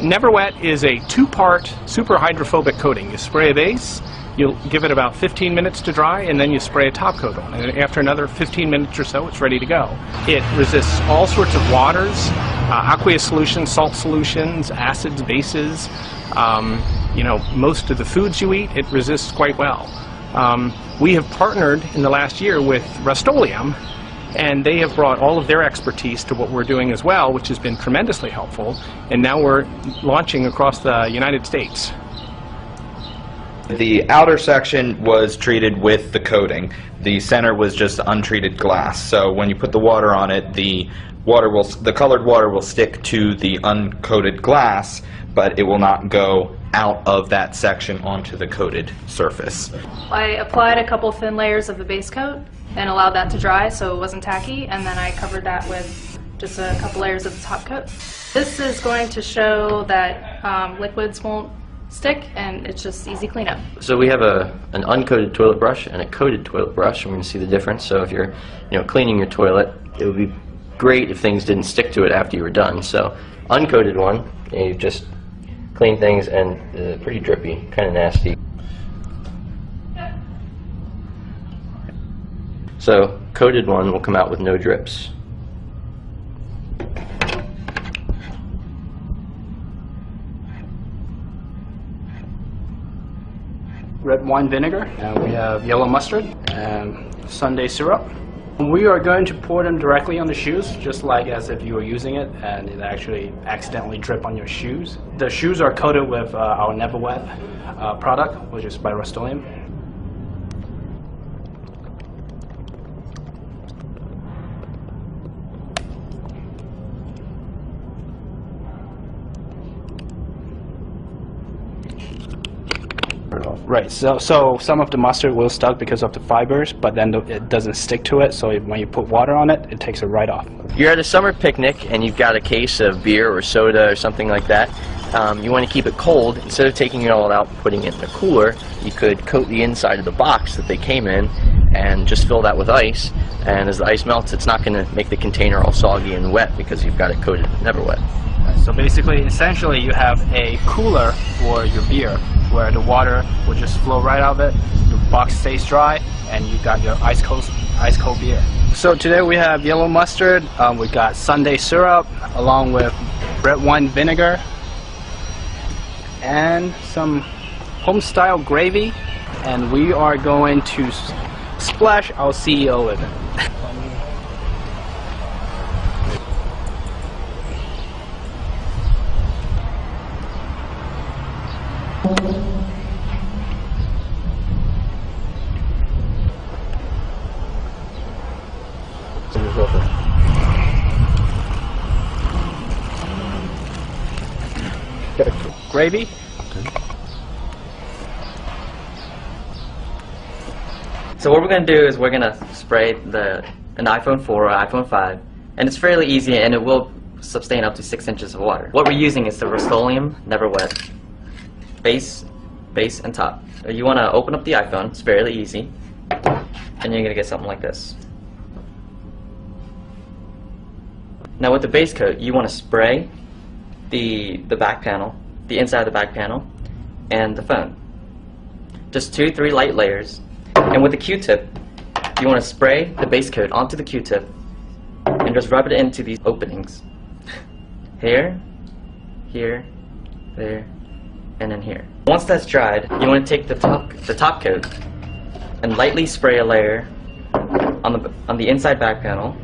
Never Wet is a two-part super hydrophobic coating. You spray a base, you'll give it about 15 minutes to dry, and then you spray a top coat on it. And after another 15 minutes or so, it's ready to go. It resists all sorts of waters, aqueous solutions, salt solutions, acids, bases. You know, most of the foods you eat, it resists quite well. We have partnered in the last year with Rust-Oleum, and they have brought all of their expertise to what we're doing as well, which has been tremendously helpful. And now we're launching across the United States. The outer section was treated with the coating. The center was just untreated glass. So when you put the water on it, the colored water will stick to the uncoated glass, but it will not go out of that section onto the coated surface. I applied a couple thin layers of the base coat and allowed that to dry so it wasn't tacky, and then I covered that with just a couple layers of the top coat. This is going to show that liquids won't stick, and it's just easy cleanup. So we have an uncoated toilet brush and a coated toilet brush, and we're going to see the difference. So if you're cleaning your toilet, it would be great if things didn't stick to it after you were done. So uncoated one, you just clean things, and pretty drippy, kind of nasty. So coated one will come out with no drips. Red wine vinegar, and we have yellow mustard and Sunday syrup. We are going to pour them directly on the shoes, just like as if you were using it and it actually accidentally drip on your shoes. The shoes are coated with our Never Wet product, which is by Rust-Oleum. Right, so some of the mustard will stuck because of the fibers, but then it doesn't stick to it, so when you put water on it, it takes it right off. You're at a summer picnic and you've got a case of beer or soda or something like that. You want to keep it cold. Instead of taking it all out and putting it in a cooler, you could coat the inside of the box that they came in and just fill that with ice, and as the ice melts, it's not going to make the container all soggy and wet because you've got it coated with Never Wet. So basically, essentially, you have a cooler for your beer, where the water will just flow right out of it, the box stays dry, and you got your ice cold beer. So today we have yellow mustard, we got Sunday syrup, along with red wine vinegar, and some home-style gravy, and we are going to splash our CEO with it. Gravy. So what we're going to do is we're going to spray an iPhone 4 or iPhone 5, and it's fairly easy, and it will sustain up to 6 inches of water. What we're using is the Rust-Oleum Never Wet base, and top. You want to open up the iPhone, it's fairly easy, and you're going to get something like this. Now with the base coat, you want to spray the back panel, the inside of the back panel, and the phone. Just 2-3 light layers. And with the Q-tip, you want to spray the base coat onto the Q-tip and just rub it into these openings. Here, here, there, and then here. Once that's dried, you want to take the top coat and lightly spray a layer on the inside back panel,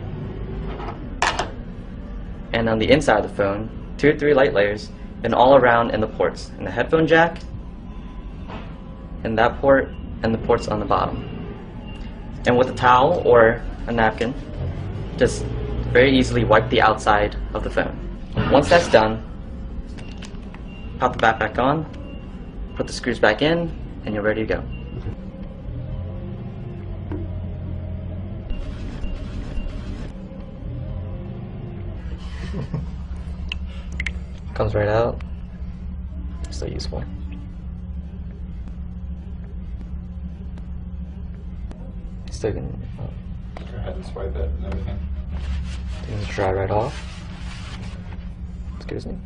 and on the inside of the phone, 2 or 3 light layers, and all around in the ports, in the headphone jack, in that port, and the ports on the bottom. And with a towel or a napkin, just very easily wipe the outside of the phone. Once that's done, pop the back on, put the screws back in, and you're ready to go. Comes right out. So useful. Still can Go ahead and swipe it and everything. dry right off. Excuse me.